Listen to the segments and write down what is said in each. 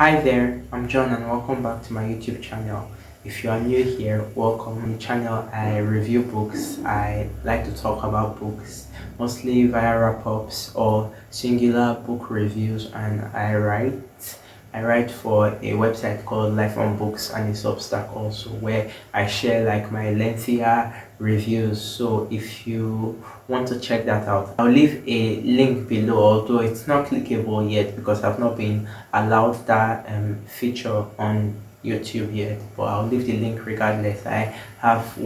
Hi there, I'm John and welcome back to my YouTube channel. If you are new here, welcome. On the channel, I review books. I like to talk about books, mostly via wrap-ups or singular book reviews, and I write for a website called Life on Books and a Substack also, where I share like my lengthier reviews. So if you want to check that out, I'll leave a link below, although it's not clickable yet because I've not been allowed that feature on YouTube yet, but I'll leave the link regardless. I have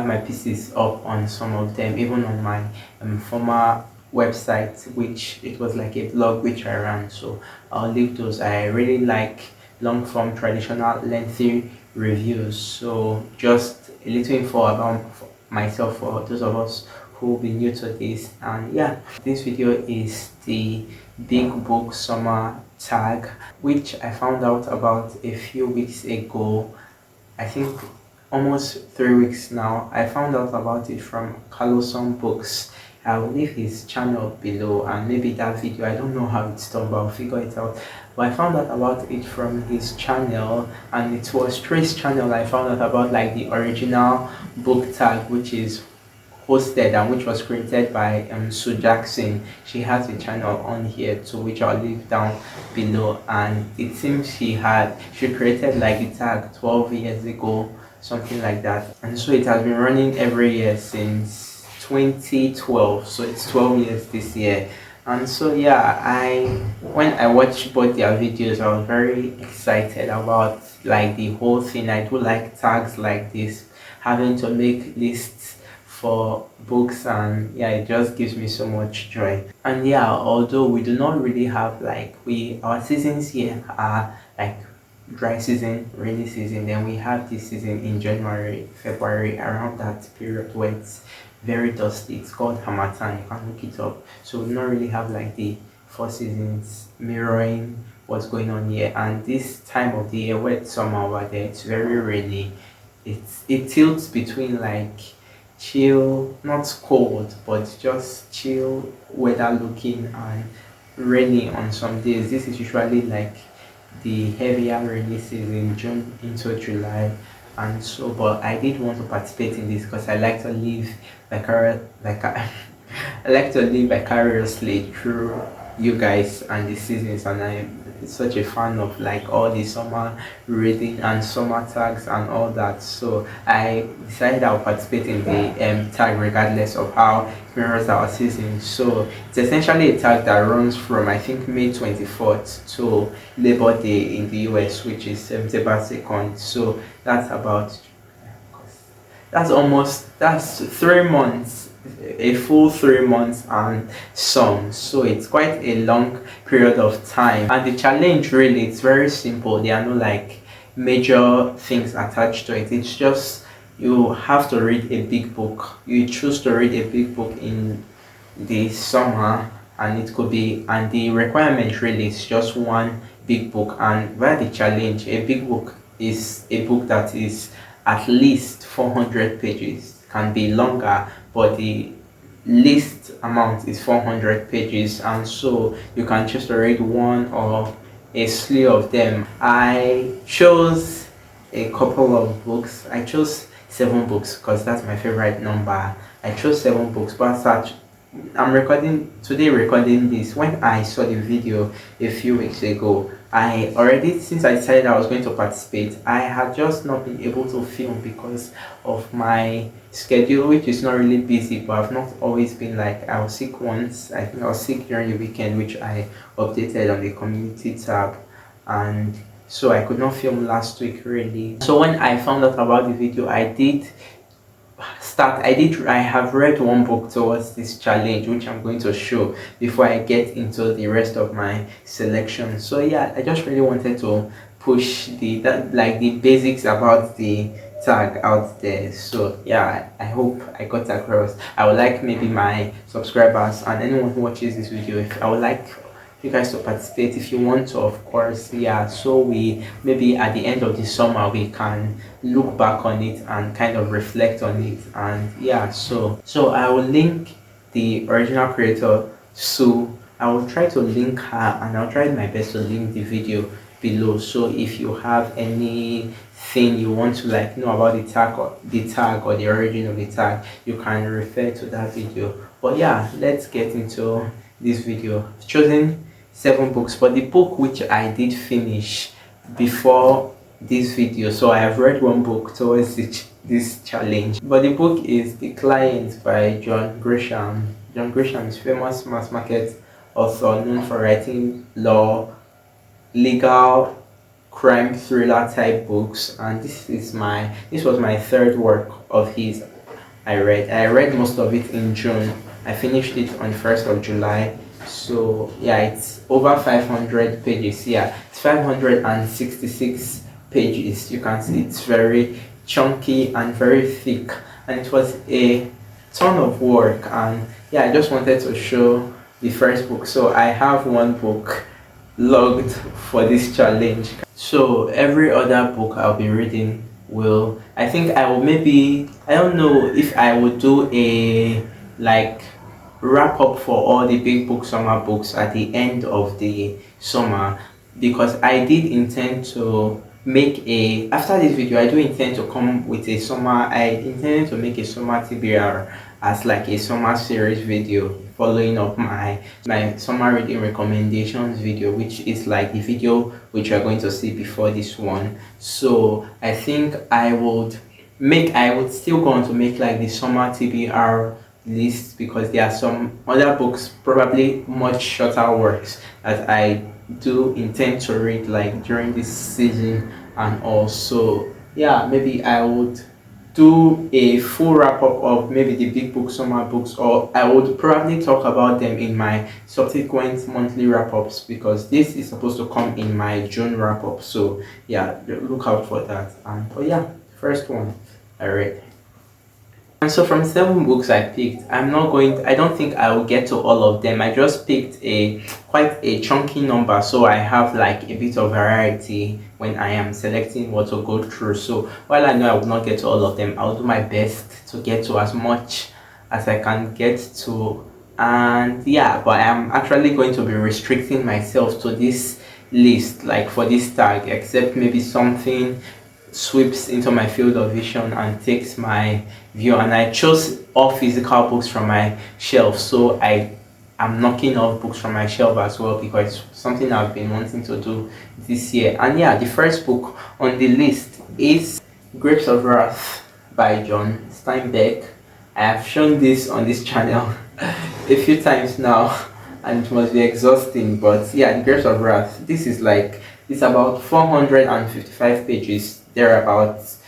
my pieces up on some of them, even on my former website, which it was like a blog which I ran. So I'll leave those. I really like long form traditional lengthy reviews. So just a little info about myself for those of us who will be new to this. And yeah, this video is the big book summer tag, which I found out about a few weeks ago. I think almost 3 weeks now. I found out about it from Carlson Books. I will leave his channel below and maybe that video, I don't know how it's done, but I'll figure it out. But I found out about it from his channel, and it was Trace channel. I found out about like the original book tag, which is hosted and which was created by Sue Jackson. She has a channel on here too, which I'll leave down below, and it seems she created like the tag 12 years ago, something like that, and so it has been running every year since 2012, so it's 12 years this year. And so yeah, I when I watched both their videos, I was very excited about like the whole thing. I do like tags like this, having to make lists for books, and yeah, it just gives me so much joy. And yeah, although we do not really have like our seasons here are like dry season, rainy season, then we have this season in January, February, around that period where it's very dusty. It's called Hamatan, you can look it up. So we don't really have like the four seasons mirroring what's going on here. And this time of the year where it's summer over there, it's very rainy. It tilts between like chill, not cold, but just chill weather looking, and rainy on some days. This is usually like the heavier rainy season, June into July. And so, but I did want to participate in this because I like to live I like to live vicariously through you guys and the seasons, and I'm such a fan of like all the summer reading and summer tags and all that. So I decided I'll participate in the tag regardless of how it mirrors our season. So it's essentially a tag that runs from I think May 24th to Labor Day in the US, which is September 2nd. So that's 3 months, a full 3 months and some. So it's quite a long period of time, and the challenge really, it's very simple. There are no like major things attached to it. It's just you have to read a big book. You choose to read a big book in the summer, and it could be, and the requirement really is just one big book. And where the challenge, a big book is a book that is at least 400 pages, can be longer, but the least amount is 400 pages, and so you can choose to read one or a slew of them. I chose a couple of books. I chose 7 books because that's my favorite number. I chose 7 books, but such I'm recording this. When I saw the video a few weeks ago, I already, since I decided I was going to participate, I had just not been able to film because of my schedule, which is not really busy, but I've not always been like, I was sick once. I think I was sick during the weekend, which I updated on the community tab, and so I could not film last week really. So when I found out about the video, I have read 1 book towards this challenge, which I'm going to show before I get into the rest of my selection. So yeah, I just really wanted to push the basics about the tag out there. So yeah, I hope I got across. I would like maybe my subscribers and anyone who watches this video, if I would like you guys to participate if you want to, of course. Yeah, so we maybe at the end of the summer we can look back on it and kind of reflect on it. And yeah, so I will link the original creator Sue. I will try to link her, and I'll try my best to link the video below. So if you have anything you want to like know about the tag or the origin of the tag, you can refer to that video. But yeah, let's get into this video. I've chosen 7 books, but the book which I did finish before this video, so I have read 1 book towards this challenge, but the book is The Client by John Grisham. John Grisham is famous mass market author known for writing law, legal, crime thriller type books, and this was my 3rd work of his. I read most of it in June. I finished it on 1st of July. So yeah, it's over 500 pages. Yeah, it's 566 pages. You can see it's very chunky and very thick, and it was a ton of work. And yeah, I just wanted to show the first book. So I have 1 book logged for this challenge. So every other book I'll be reading will, I think I will, maybe, I don't know if I would do a like wrap up for all the big book summer books at the end of the summer, because I did intend to make after this video I do intend to come with a summer. I intended to make a summer TBR as like a summer series video following up my summer reading recommendations video, which is like the video which you're going to see before this one. So I think I would still go on to make like the summer TBR list, because there are some other books, probably much shorter works, that I do intend to read like during this season. And also yeah, maybe I would do a full wrap up of maybe the big book summer books, or I would probably talk about them in my subsequent monthly wrap ups, because this is supposed to come in my June wrap up. So yeah, look out for that. And but yeah, first one I read. And so from 7 books I picked, I don't think I will get to all of them. I just picked quite a chunky number, so I have like a bit of variety when I am selecting what to go through. So while I know I will not get to all of them, I'll do my best to get to as much as I can get to. And yeah, but I'm actually going to be restricting myself to this list, like for this tag, except maybe something sweeps into my field of vision and takes my view. And I chose all physical books from my shelf, so I am knocking off books from my shelf as well, because it's something I've been wanting to do this year. And yeah, the first book on the list is Grapes of Wrath by John Steinbeck. I have shown this on this channel a few times now, and it must be exhausting, but yeah, the Grapes of Wrath, it's about 455 pages thereabouts,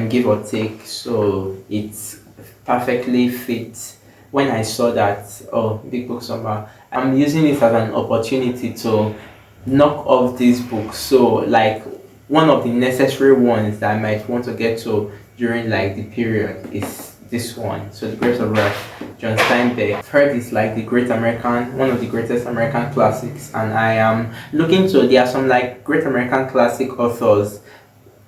give or take. So it's perfectly fit. When I saw that, oh, big book summer, I'm using it as an opportunity to knock off these books. So like one of the necessary ones that I might want to get to during like the period is this one. So The Grapes of Wrath, John Steinbeck. I've heard it's like one of the greatest American classics, and I am looking to, there are some like great American classic authors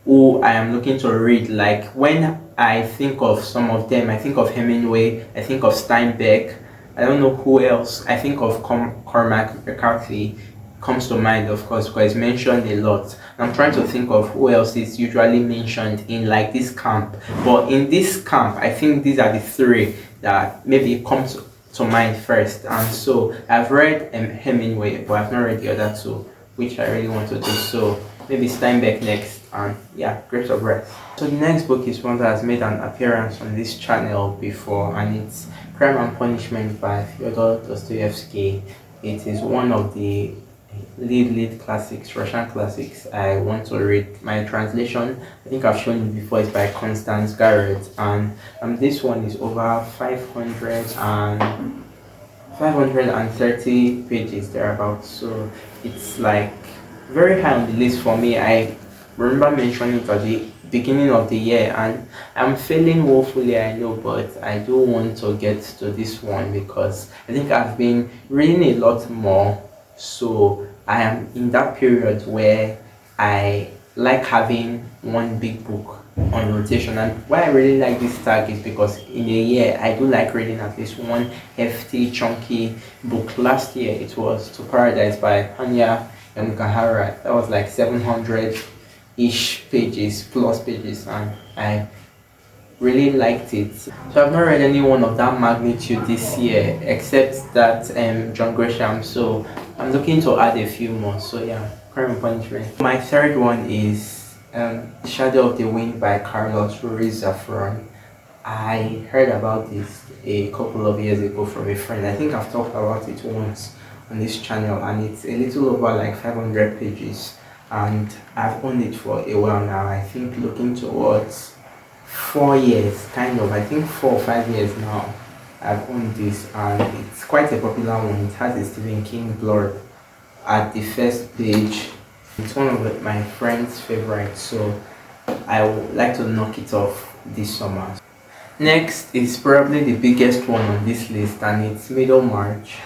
who I am looking to read. Like when I think of some of them, I think of Hemingway, I think of Steinbeck, I don't know who else, I think of Cormac McCarthy comes to mind, of course, because it's mentioned a lot. I'm trying to think of who else is usually mentioned in like this camp, but in this camp I think these are the 3 that maybe come to mind first. And so I've read Hemingway, but I've not read the other 2, which I really want to do. So maybe Steinbeck next, and yeah, Grapes of Wrath. So the next book is one that has made an appearance on this channel before, and it's Crime and Punishment by Fyodor Dostoevsky. It is one of the lead classics, Russian classics I want to read. My translation, I think I've shown it before, is by Constance Garrett, and this one is over 530 pages thereabouts. So it's like very high on the list for me. I remember mentioning it at the beginning of the year, and I'm failing woefully, I know, but I do want to get to this one because I think I've been reading a lot more. So I am in that period where I like having one big book on rotation. And why I really like this tag is because in a year I do like reading at least one hefty chunky book. Last year it was To Paradise by Hanya Gahara. That was like 700-ish pages, plus pages, and I really liked it. So I've not read any one of that magnitude this year, except that John Grisham. So I'm looking to add a few more. So yeah, Crime and Punishment. My third one is Shadow of the Wind by Carlos Ruiz Zafron. I heard about this a couple of years ago from a friend. I think I've talked about it once on this channel, and it's a little over like 500 pages, and I've owned it for a while now. I think looking towards 4 years, kind of. I think 4 or 5 years now. I've owned this, and it's quite a popular one. It has a Stephen King blurb at the first page. It's one of my friend's favorites, so I would like to knock it off this summer. Next is probably the biggest one on this list, and it's Middlemarch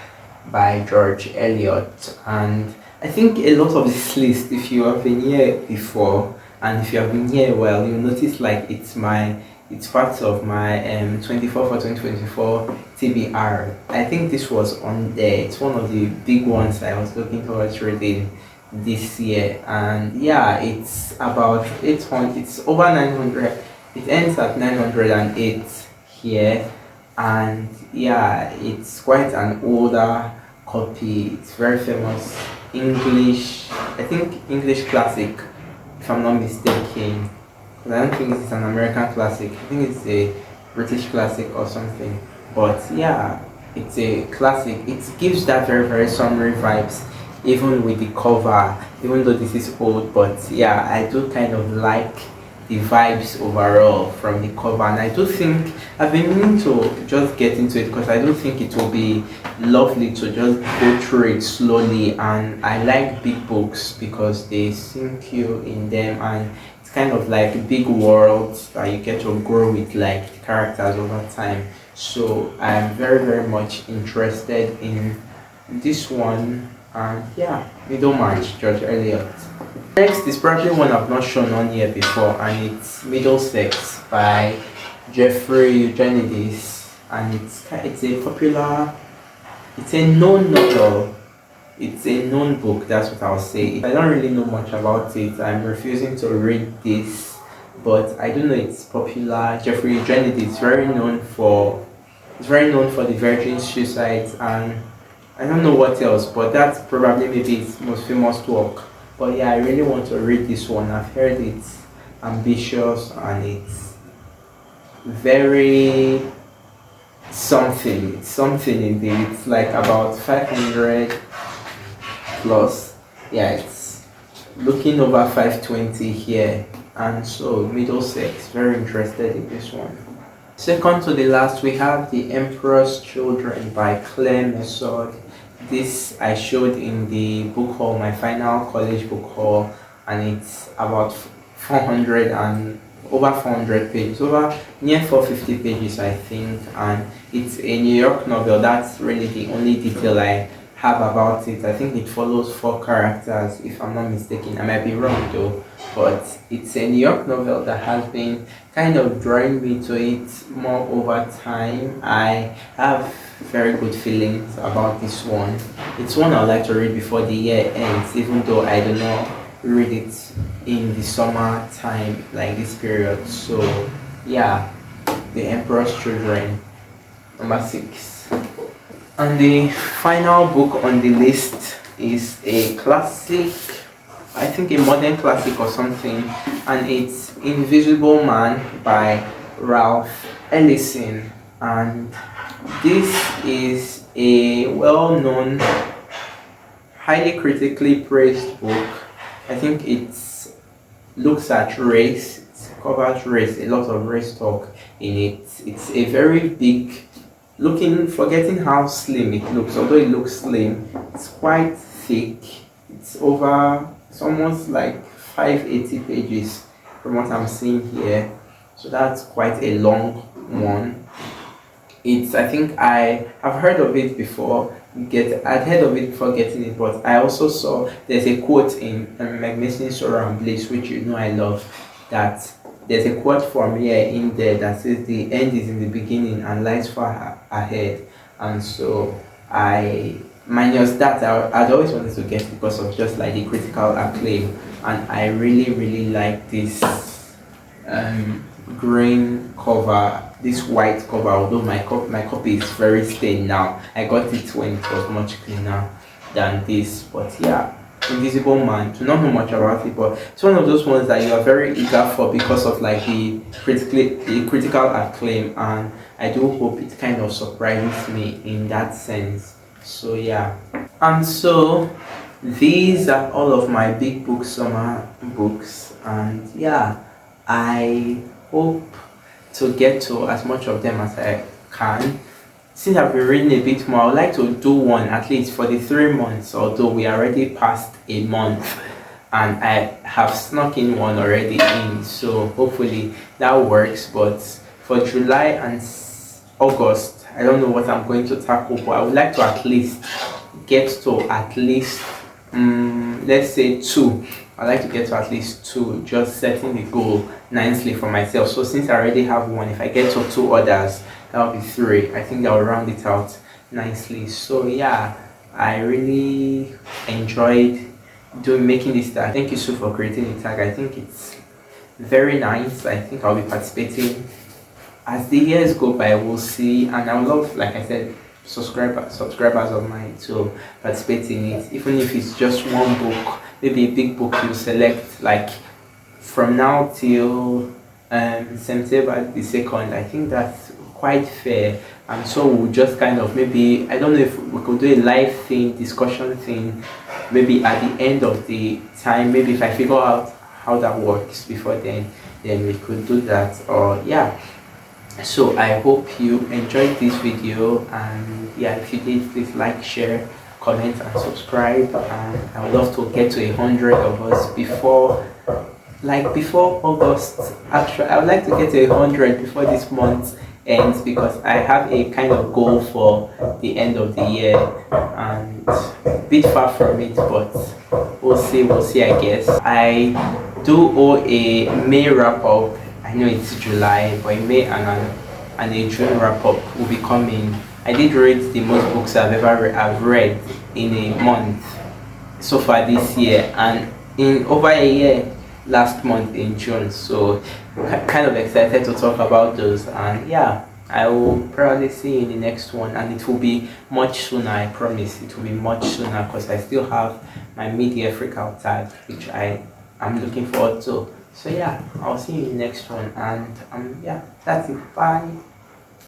by George Eliot. And I think a lot of this list, if you have been here before and if you have been here well, you'll notice like it's part of my 24 for 2024 TBR. I think this was on there. It's one of the big ones I was looking towards reading this year, and yeah, it's about 800. It's over 900. It ends at 908 here, and yeah, it's quite an older copy. It's very famous English, I think English classic, if I'm not mistaken. 'Cause I don't think it's an American classic. I think it's a British classic or something. But yeah, it's a classic. It gives that very very summery vibes, even with the cover. Even though this is old, but yeah, I do kind of like the vibes overall from the cover, and I do think I've been meaning to just get into it because I do think it will be lovely to just go through it slowly. And I like big books because they sink you in them, and it's kind of like big worlds that you get to grow with like the characters over time. So I'm very very much interested in this one, and yeah, Middlemarch, George Eliot. Next is probably one I've not shown on here before, and it's Middlesex by Jeffrey Eugenides, and it's a popular, it's a known novel, it's a known book. That's what I'll say. I don't really know much about it. I'm refusing to read this, but I do know it's popular. Jeffrey Eugenides is very known for, it's very known for the Virgin Suicides, and I don't know what else, but that's probably maybe its most famous work. But yeah, I really want to read this one. I've heard it's ambitious and it's very something. It's something indeed. It's like about 500 plus. Yeah, it's looking over 520 here. And so Middlesex, very interested in this one. Second to the last, we have The Emperor's Children by Claire Messord. This I showed in the book haul, my final college book haul, and it's about 400 and over 400 pages, over near 450 pages I think, and it's a New York novel. That's really the only detail I have about it. I think it follows 4 characters, if I'm not mistaken. I might be wrong though, but it's a New York novel that has been kind of drawing me to it more over time. I have very good feelings about this one. It's one I'd like to read before the year ends, even though I do not read it in the summer time, like this period. So yeah, The Emperor's Children, number 6. And the final book on the list is a classic, I think a modern classic or something, and it's Invisible Man by Ralph Ellison. And this is a well-known, highly critically praised book. I think it looks at race, it covers race, a lot of race talk in it. It's a very big, forgetting how slim it looks, although it looks slim, it's quite thick. It's almost like 580 pages from what I'm seeing here. So that's quite a long one. I think I've heard of it before. I'd heard of it before getting it, but I also saw there's a quote in Magnificent Sorrow and Bliss, which you know I love, that there's a quote from here in there that says the end is in the beginning and lies far ahead. And so I minus that, I'd always wanted to get because of just like the critical acclaim, and I really like this green cover, this white cover. Although my copy is very stained now, I got it when it was much cleaner than this. But yeah, Invisible Man. Do not know much about it, but it's one of those ones that you are very eager for because of like the critical acclaim, and I do hope it kind of surprises me in that sense. So yeah, and so these are all of my big book summer books, and yeah, I hope to get to as much of them as I can. Since I've been reading a bit more, I would like to do one at least for the 3 months, although we already passed a month and I have snuck in one already in, so hopefully that works. But for July and August, I don't know what I'm going to tackle, but I would like to at least get to at least let's say two. I like to get to at least two, just setting the goal nicely for myself. So since I already have one, if I get to two others, that'll be three. I think that will round it out nicely. So yeah, I really enjoyed doing making this tag. Thank you so for creating the tag. I think it's very nice. I think I'll be participating as the years go by. We'll see, and I would love, like I said, subscribers of mine to participate in it, even if it's just one book, maybe a big book you select, like from now till September the 2nd. I think that's quite fair, and so we'll just kind of, maybe, I don't know if we could do a live thing, discussion thing, maybe at the end of the time. Maybe if I figure out how that works before then we could do that. Or yeah, so I hope you enjoyed this video, and yeah, if you did, please like, share, comment and subscribe, and I would love to get to 100 of us before, like before August. Actually, I would like to get to 100 before this month ends, because I have a kind of goal for the end of the year, and a bit far from it, but we'll see, I guess. I do owe a May wrap up. I know it's July, but in May and a June wrap up will be coming. I did rate the most books I've read in a month so far this year, and in over a year last month in June. So kind of excited to talk about those, and yeah, I will probably see you in the next one, and it will be much sooner. I promise it will be much sooner, because I still have my mid-year freakout tag, which I'm looking forward to. So yeah, I'll see you in the next one, and yeah, that's it. Bye.